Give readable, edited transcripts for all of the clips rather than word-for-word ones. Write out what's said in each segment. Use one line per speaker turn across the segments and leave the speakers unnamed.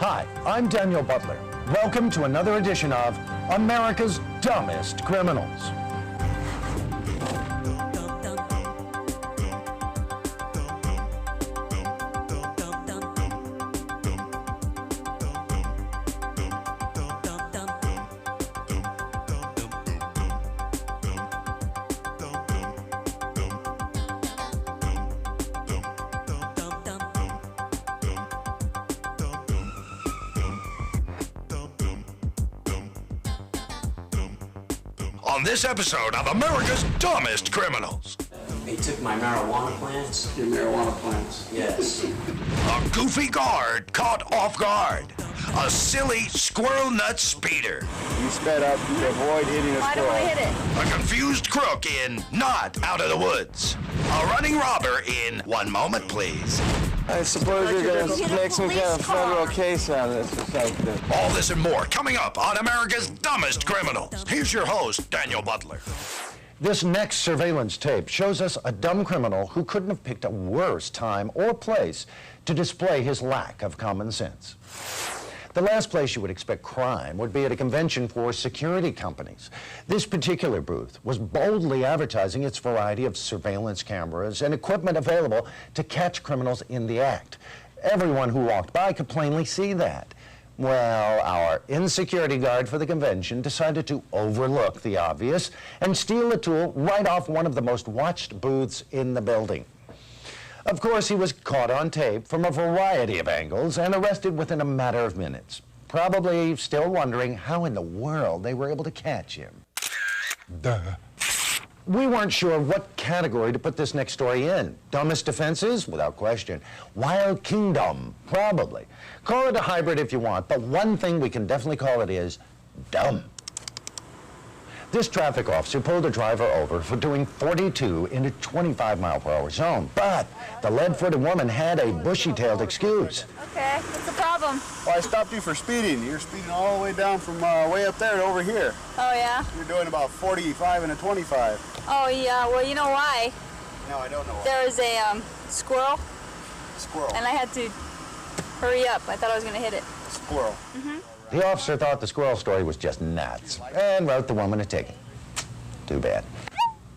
Hi, I'm Daniel Butler. Welcome to another edition of America's Dumbest Criminals.
On this episode of America's Dumbest Criminals.
He took my marijuana plants.
Your marijuana plants?
Yes.
A goofy guard caught off guard. A silly Squirrel Nut Speeder.
You sped up to avoid hitting a
Why
squirrel.
don't I hit it?
A confused crook in Not Out of the Woods. A running robber in One Moment Please.
I suppose you're going to
Get a
make some kind of
police car.
federal case out of this or something.
All this and more coming up on America's Dumbest Criminals. Here's your host, Daniel Butler.
This next surveillance tape shows us a dumb criminal who couldn't have picked a worse time or place to display his lack of common sense. The last place you would expect crime would be at a convention for security companies. This particular booth was boldly advertising its variety of surveillance cameras and equipment available to catch criminals in the act. Everyone who walked by could plainly see that. Well, our in-security guard for the convention decided to overlook the obvious and steal the tool right off one of the most watched booths in the building. Of course, he was caught on tape from a variety of angles and arrested within a matter of minutes, probably still wondering how in the world they were able to catch him. Duh. We weren't sure what category to put this next story in. Dumbest offenses? Without question. Wild Kingdom? Probably. Call it a hybrid if you want, but one thing we can definitely call it is dumb. This traffic officer pulled a driver over for doing 42 in a 25-mile-per-hour zone, but the lead-footed woman had a bushy-tailed excuse.
Okay, what's the problem?
Well, I stopped you for speeding. You're speeding all the way down from way up there to over here.
Oh, yeah?
You're doing about 45 and a 25.
Oh, yeah, well, you know why?
No, I don't know why.
There was a squirrel,
Squirrel.
and I had to hurry up. I thought I was going to hit it.
Squirrel.
The officer thought the squirrel story was just nuts and wrote the woman a ticket. Too bad.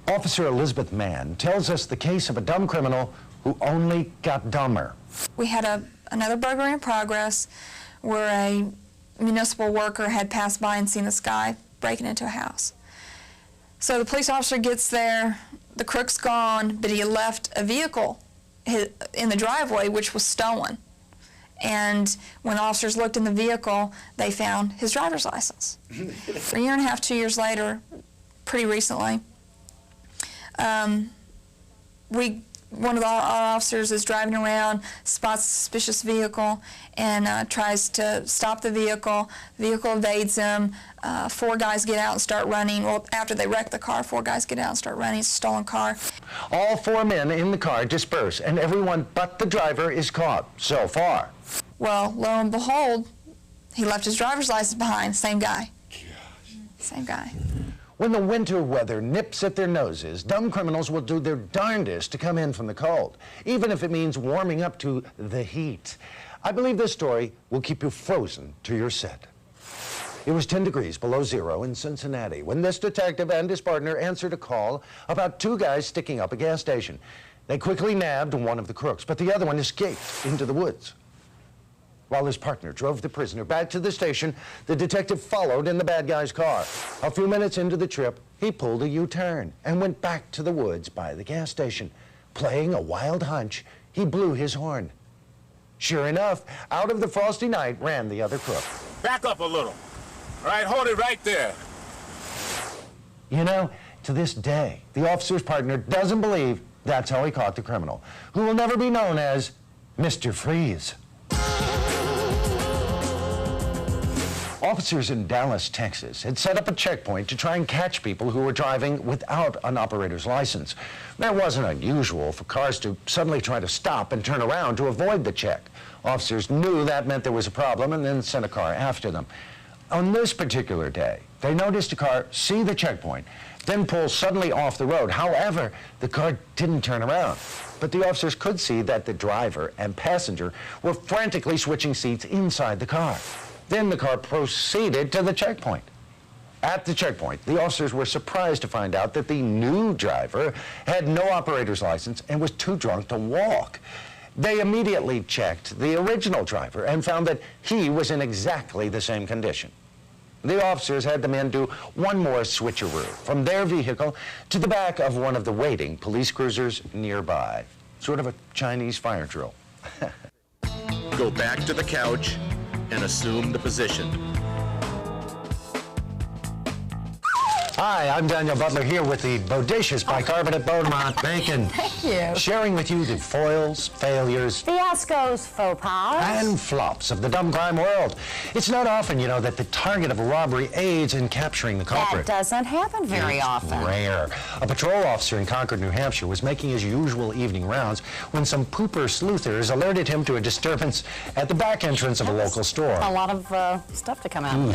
Officer Elizabeth Mann tells us the case of a dumb criminal who only got dumber.
We had another burglary in progress where a municipal worker had passed by and seen this guy breaking into a house. So the police officer gets there, the crook's gone, but he had left a vehicle in the driveway which was stolen. And when the officers looked in the vehicle, they found his driver's license. A year and a half, 2 years later, pretty recently, one of the officers is driving around, spots a suspicious vehicle, and tries to stop the vehicle. The vehicle evades him. 4 guys get out and start running. Well, after they wreck the car, 4 guys get out and start running. It's a stolen car.
All 4 men in the car disperse, and everyone but the driver is caught so far.
Well, lo and behold, he left his driver's license behind. Same guy. Same guy.
When the winter weather nips at their noses, dumb criminals will do their darndest to come in from the cold, even if it means warming up to the heat. I believe this story will keep you frozen to your set. It was 10 degrees below zero in Cincinnati when this detective and his partner answered a call about 2 guys sticking up a gas station. They quickly nabbed one of the crooks, but the other one escaped into the woods. While his partner drove the prisoner back to the station, the detective followed in the bad guy's car. A few minutes into the trip, he pulled a U-turn and went back to the woods by the gas station. Playing a wild hunch, he blew his horn. Sure enough, out of the frosty night ran the other crook.
Back up a little. All right, hold it right there.
You know, to this day, the officer's partner doesn't believe that's how he caught the criminal, who will never be known as Mr. Freeze. Officers in Dallas, Texas, had set up a checkpoint to try and catch people who were driving without an operator's license. That wasn't unusual for cars to suddenly try to stop and turn around to avoid the check. Officers knew that meant there was a problem and then sent a car after them. On this particular day, they noticed a car see the checkpoint, then pull suddenly off the road. However, the car didn't turn around. But the officers could see that the driver and passenger were frantically switching seats inside the car. Then the car proceeded to the checkpoint. At the checkpoint, the officers were surprised to find out that the new driver had no operator's license and was too drunk to walk. They immediately checked the original driver and found that he was in exactly the same condition. The officers had the men do one more switcheroo from their vehicle to the back of one of the waiting police cruisers nearby. Sort of a Chinese fire drill.
Go back to the couch and assume the position.
Hi, I'm Daniel Butler here with the Bodacious bicarbonate Beaumont bacon.
Thank you.
Sharing with you the foils, failures,
Fiascos, faux pas,
and flops of the dumb crime world. It's not often, you know, that the target of a robbery aids in capturing the culprit.
That doesn't happen very often.
Rare. A patrol officer in Concord, New Hampshire was making his usual evening rounds when some pooper sleuthers alerted him to a disturbance at the back entrance of a local store.
A lot of stuff to come out of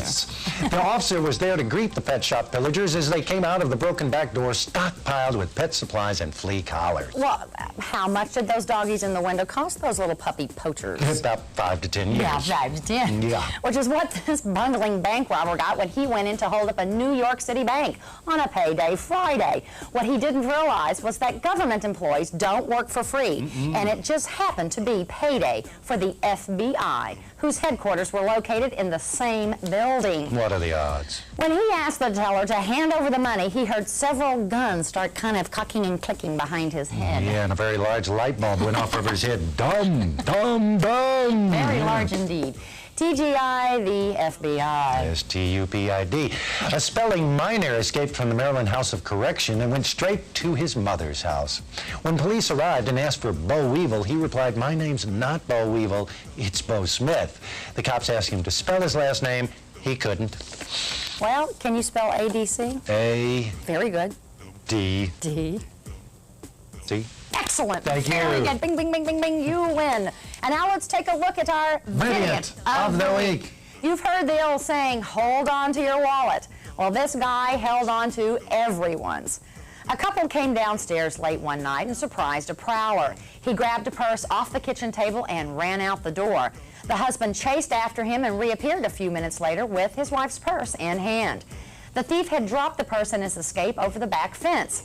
there.
The officer was there to greet the pet shop pillagers as they came out of the broken back door stockpiled with pet supplies and flea collars.
Well, how much did those doggies in the window cost, those little puppy poachers?
About 5 to 10 years.
Yeah, 5 to 10.
Yeah.
Which is what this bundling bank robber got when he went in to hold up a New York City bank on a payday Friday. What he didn't realize was that government employees don't work for free, and it just happened to be payday for the FBI, whose headquarters were located in the same building.
What are the odds?
When he asked the teller to hand over the money, he heard several guns start kind of cocking and clicking behind his head.
Yeah, and a very large light bulb went off over his head. Dumb, dumb, dumb.
Very large indeed. TGI, the FBI.
S-T-U-P-I-D. A spelling minor escaped from the Maryland House of Correction and went straight to his mother's house. When police arrived and asked for Bo Weevil, he replied, "My name's not Bo Weevil, it's Bo Smith." The cops asked him to spell his last name. He couldn't.
Well, can you spell ADC?
A.
Very good.
D.
D.
C.
Excellent.
Thank you.
Very good. Bing, bing, bing, bing, bing. You win. And now let's take a look at our
Brilliant of the week.
You've heard the old saying, hold on to your wallet. Well, this guy held on to everyone's. A couple came downstairs late one night and surprised a prowler. He grabbed a purse off the kitchen table and ran out the door. The husband chased after him and reappeared a few minutes later with his wife's purse in hand. The thief had dropped the purse in his escape over the back fence.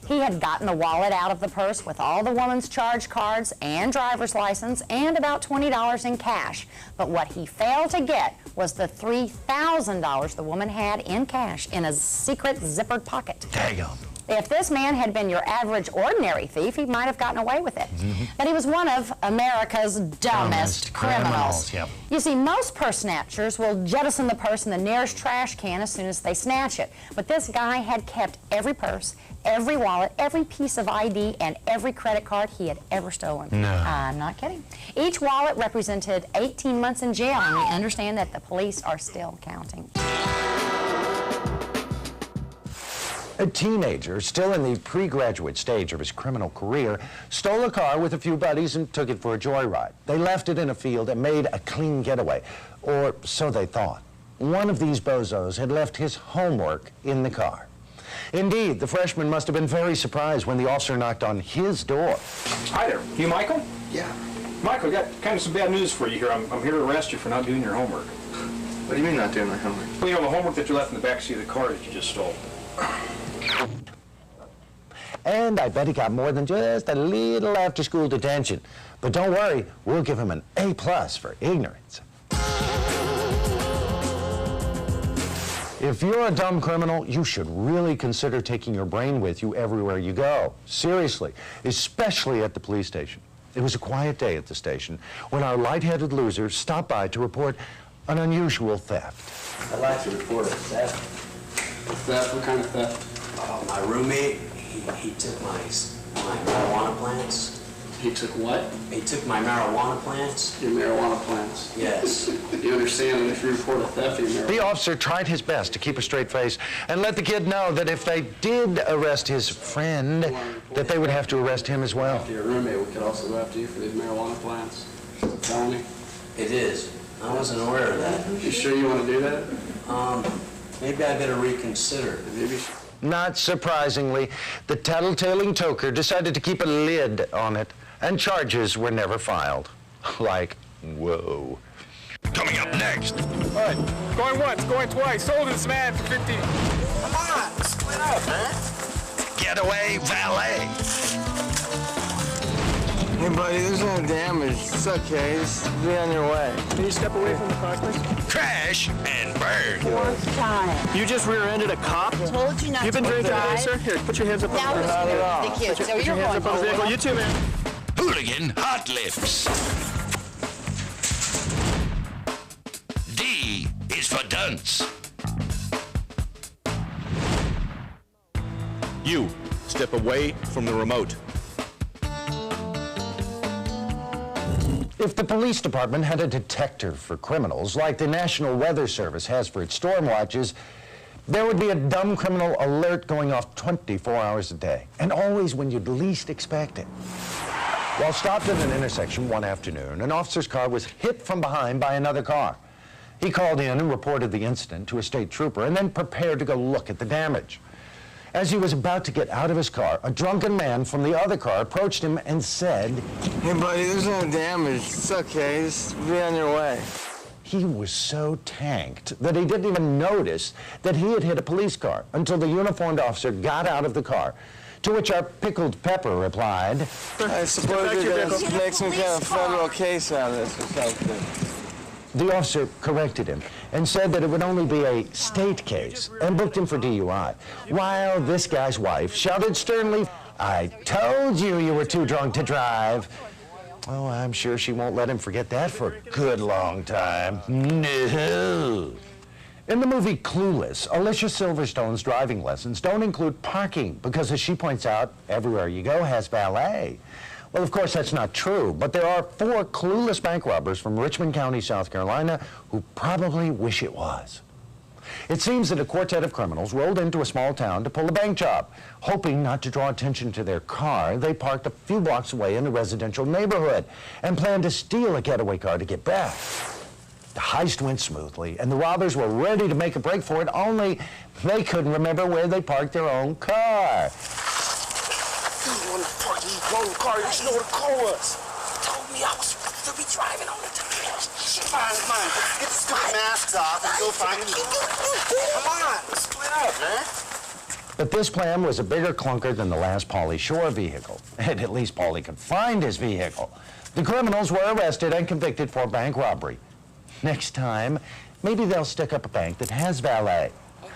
He had gotten the wallet out of the purse with all the woman's charge cards and driver's license and about $20 in cash. But what he failed to get was the $3,000 the woman had in cash in a secret zippered pocket.
Daggum.
If this man had been your average ordinary thief, he might have gotten away with it. But he was one of America's dumbest criminals.
Yep.
You see, most purse snatchers will jettison the purse in the nearest trash can as soon as they snatch it. But this guy had kept every purse, every wallet, every piece of ID, and every credit card he had ever stolen.
No.
I'm not kidding. Each wallet represented 18 months in jail, and we understand that the police are still counting.
A teenager, still in the pre-graduate stage of his criminal career, stole a car with a few buddies and took it for a joyride. They left it in a field and made a clean getaway, or so they thought. One of these bozos had left his homework in the car. Indeed, the freshman must have been very surprised when the officer knocked on his door.
Hi there. You Michael?
Yeah.
Michael, I got kind of some bad news for you here. I'm here to arrest you for not doing your homework.
What do you mean not doing my homework?
Well, you know, the homework that you left in the backseat of the car that you just stole.
And I bet he got more than just a little after-school detention. But don't worry, we'll give him an A+ for ignorance. If you're a dumb criminal, you should really consider taking your brain with you everywhere you go. Seriously, especially at the police station. It was a quiet day at the station when our lightheaded loser stopped by to report an unusual theft.
I'd like to report a theft.
Theft? What kind of theft?
My roommate, he took my marijuana plants.
He took what?
He took my marijuana plants.
Your marijuana plants.
Yes.
You understand that if you report a theft of your marijuana...
The officer tried his best to keep a straight face and let the kid know that if they did arrest his friend, that they would have to arrest him as well.
After your roommate, we could also go after you for these marijuana plants. Is it a felony?
It is. I wasn't aware of that.
You sure you want to do that?
Maybe I better reconsider.
Maybe.
Not surprisingly, the tattletaling toker decided to keep a lid on it, and charges were never filed. Like, whoa.
Coming up next.
All right, going once, going twice. Sold this man for 50.
Come on, split up, man.
Getaway valet.
Hey, buddy, there's no damage. It's okay. Just be on your way.
Can you step away from the car, please?
Crash and burn.
You just rear-ended a cop?
Told you not
You've been
to
drinking
drive.
today, sir? Here, put your hands up.
Now
on
listen
the
to the kids. So
Put your
you're
hands
going
up on the vehicle.
to
You too, man.
Hooligan hot lips. D is for dunce.
You step away from the remote.
If the police department had a detector for criminals, like the National Weather Service has for its storm watches, there would be a dumb criminal alert going off 24 hours a day, and always when you'd least expect it. While stopped at an intersection one afternoon, an officer's car was hit from behind by another car. He called in and reported the incident to a state trooper and then prepared to go look at the damage. As he was about to get out of his car, a drunken man from the other car approached him and said,
Hey, buddy, there's no damage. It's okay. Just be on your way.
He was so tanked that he didn't even notice that he had hit a police car until the uniformed officer got out of the car, to which our pickled pepper replied,
I suppose you're going to make some kind of federal case out of this or something.
The officer corrected him and said that it would only be a state case and booked him for DUI, while this guy's wife shouted sternly, I told you you were too drunk to drive. Oh, I'm sure she won't let him forget that for a good long time. No. In the movie Clueless, Alicia Silverstone's driving lessons don't include parking because, as she points out, everywhere you go has valet. Well, of course, that's not true, but there are 4 clueless bank robbers from Richmond County, South Carolina, who probably wish it was. It seems that a quartet of criminals rolled into a small town to pull a bank job. Hoping not to draw attention to their car, they parked a few blocks away in a residential neighborhood and planned to steal a getaway car to get back. The heist went smoothly, and the robbers were ready to make a break for it, only they couldn't remember where they parked their own car.
You want to park your own car? You should know where the car was. Told me I was to be driving on the time. Fine. Get the stupid masks off and go find him. Come on, let's split up, man.
But this plan was a bigger clunker than the last Pauly Shore vehicle. And at least Pauly could find his vehicle. The criminals were arrested and convicted for bank robbery. Next time, maybe they'll stick up a bank that has valet.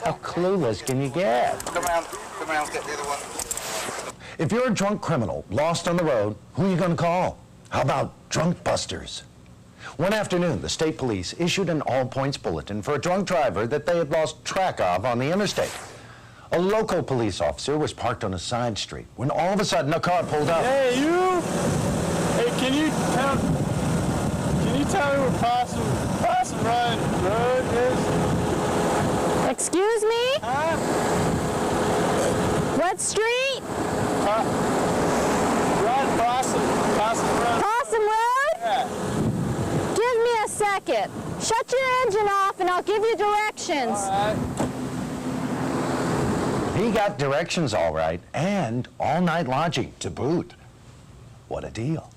How clueless can you get?
Come around, get the other one.
If you're a drunk criminal lost on the road, who are you going to call? How about drunk busters? One afternoon, the state police issued an all-points bulletin for a drunk driver that they had lost track of on the interstate. A local police officer was parked on a side street when all of a sudden a car pulled up.
Hey, you! Hey, can you tell me where Possum Run Road is?
Excuse me?
Huh?
What street?
Possum Run.
Possum Road?
Yeah.
Give me a second. Shut your engine off and I'll give you directions.
All right.
He got directions all right, and all-night lodging to boot. What a deal.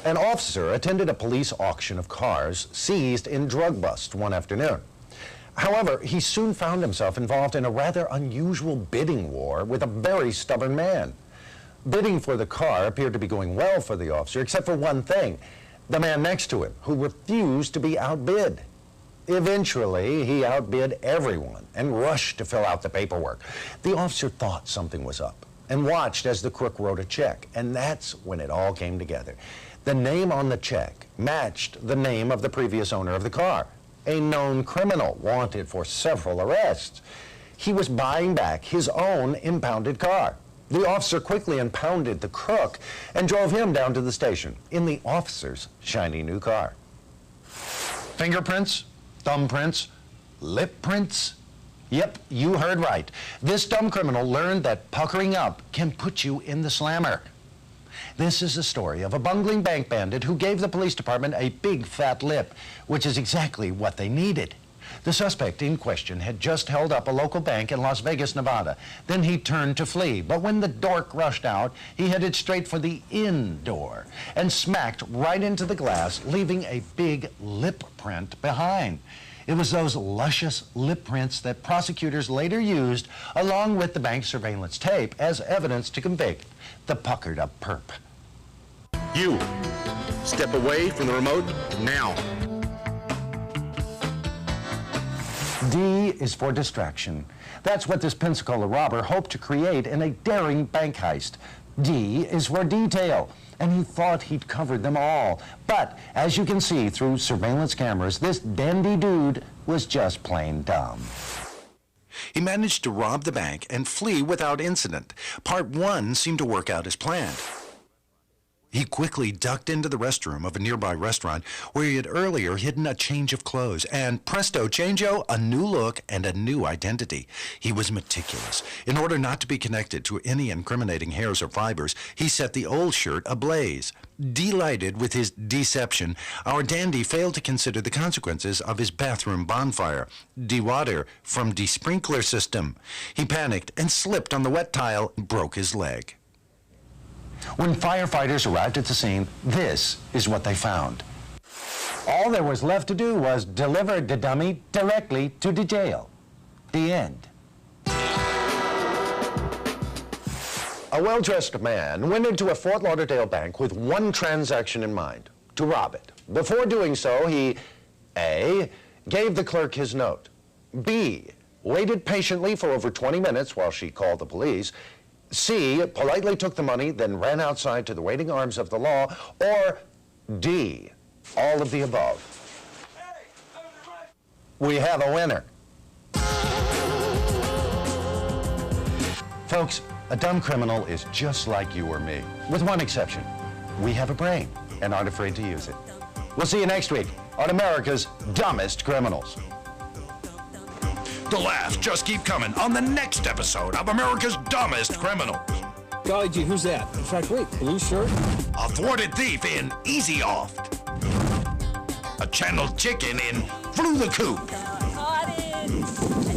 An officer attended a police auction of cars seized in drug bust one afternoon. However, he soon found himself involved in a rather unusual bidding war with a very stubborn man. Bidding for the car appeared to be going well for the officer, except for one thing, the man next to him, who refused to be outbid. Eventually, he outbid everyone and rushed to fill out the paperwork. The officer thought something was up and watched as the crook wrote a check, and that's when it all came together. The name on the check matched the name of the previous owner of the car, a known criminal wanted for several arrests. He was buying back his own impounded car. The officer quickly impounded the crook and drove him down to the station in the officer's shiny new car. Fingerprints, thumbprints, lip prints. Yep, you heard right. This dumb criminal learned that puckering up can put you in the slammer. This is the story of a bungling bank bandit who gave the police department a big fat lip, which is exactly what they needed. The suspect in question had just held up a local bank in Las Vegas, Nevada. Then he turned to flee, but when the dork rushed out, he headed straight for the inn door and smacked right into the glass, leaving a big lip print behind. It was those luscious lip prints that prosecutors later used, along with the bank surveillance tape, as evidence to convict the puckered-up perp.
You, step away from the remote now.
D is for distraction. That's what this Pensacola robber hoped to create in a daring bank heist. D is for detail, and he thought he'd covered them all. But as you can see through surveillance cameras, this dandy dude was just plain dumb.
He managed to rob the bank and flee without incident. Part 1 seemed to work out as planned. He quickly ducked into the restroom of a nearby restaurant where he had earlier hidden a change of clothes, and presto changeo, a new look and a new identity. He was meticulous. In order not to be connected to any incriminating hairs or fibers, he set the old shirt ablaze. Delighted with his deception, our dandy failed to consider the consequences of his bathroom bonfire. De-water from de-sprinkler system. He panicked and slipped on the wet tile and broke his leg.
When firefighters arrived at the scene, this is what they found. All there was left to do was deliver the dummy directly to the jail. The end. A well-dressed man went into a Fort Lauderdale bank with one transaction in mind, to rob it. Before doing so, he A, gave the clerk his note, B, waited patiently for over 20 minutes while she called the police, C, politely took the money, then ran outside to the waiting arms of the law, or D, all of the above. We have a winner. Folks, a dumb criminal is just like you or me, with one exception. We have a brain and aren't afraid to use it. We'll see you next week on America's Dumbest Criminals.
The laughs just keep coming on the next episode of America's Dumbest Criminals.
Golly gee, who's that? In fact, wait, blue shirt?
A thwarted thief in Easy Oft. A channeled chicken in Flew the Coop.
Caught it. I just want to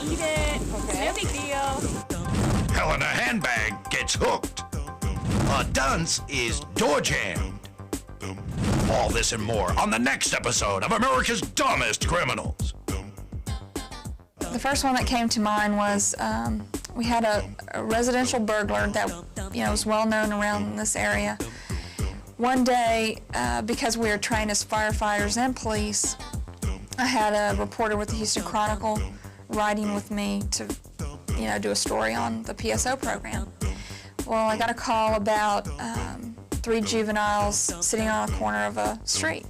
eat it. Okay. No big deal.
Helena Handbag gets hooked. A dunce is door jammed. All this and more on the next episode of America's Dumbest Criminals.
The first one that came to mind was we had a residential burglar that was well known around this area. One day, because we were trained as firefighters and police, I had a reporter with the Houston Chronicle writing with me to do a story on the PSO program. Well, I got a call about 3 juveniles sitting on a corner of a street.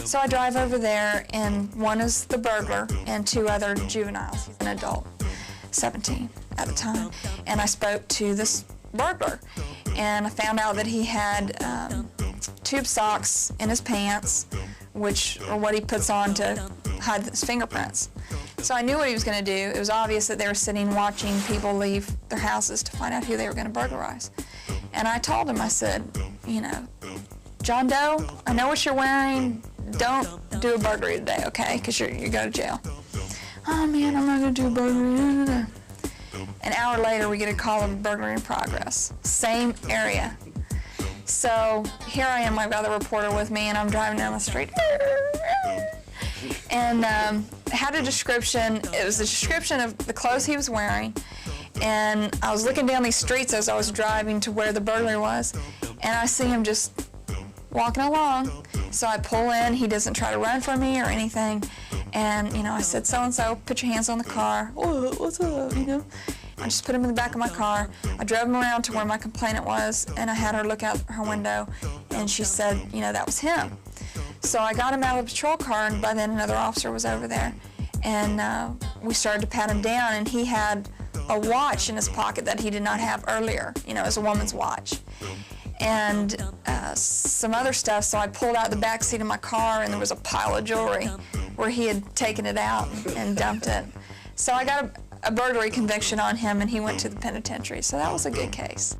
So I drive over there, and one is the burglar and 2 other juveniles. He's an adult, 17 at the time. And I spoke to this burglar, and I found out that he had tube socks in his pants, which are what he puts on to hide his fingerprints. So I knew what he was going to do. It was obvious that they were sitting watching people leave their houses to find out who they were going to burglarize. And I told him, I said, John Doe, I know what you're wearing. Don't do a burglary today, okay? Because you go to jail. Oh, man, I'm not going to do a burglary. An hour later, we get a call of a burglary in progress. Same area. So here I am, I've got the reporter with me, and I'm driving down the street. And had a description. It was a description of the clothes he was wearing. And I was looking down these streets as I was driving to where the burglar was, and I see him just walking along. So I pull in. He doesn't try to run from me or anything. And, I said, so-and-so, put your hands on the car. Oh, what's up, I just put him in the back of my car. I drove him around to where my complainant was, and I had her look out her window, and she said, that was him. So I got him out of the patrol car, and by then another officer was over there. And we started to pat him down, and he had a watch in his pocket that he did not have earlier, as a woman's watch. And some other stuff, so I pulled out the back seat of my car, and there was a pile of jewelry where he had taken it out and dumped it. So I got a burglary conviction on him, and he went to the penitentiary, so that was a good case.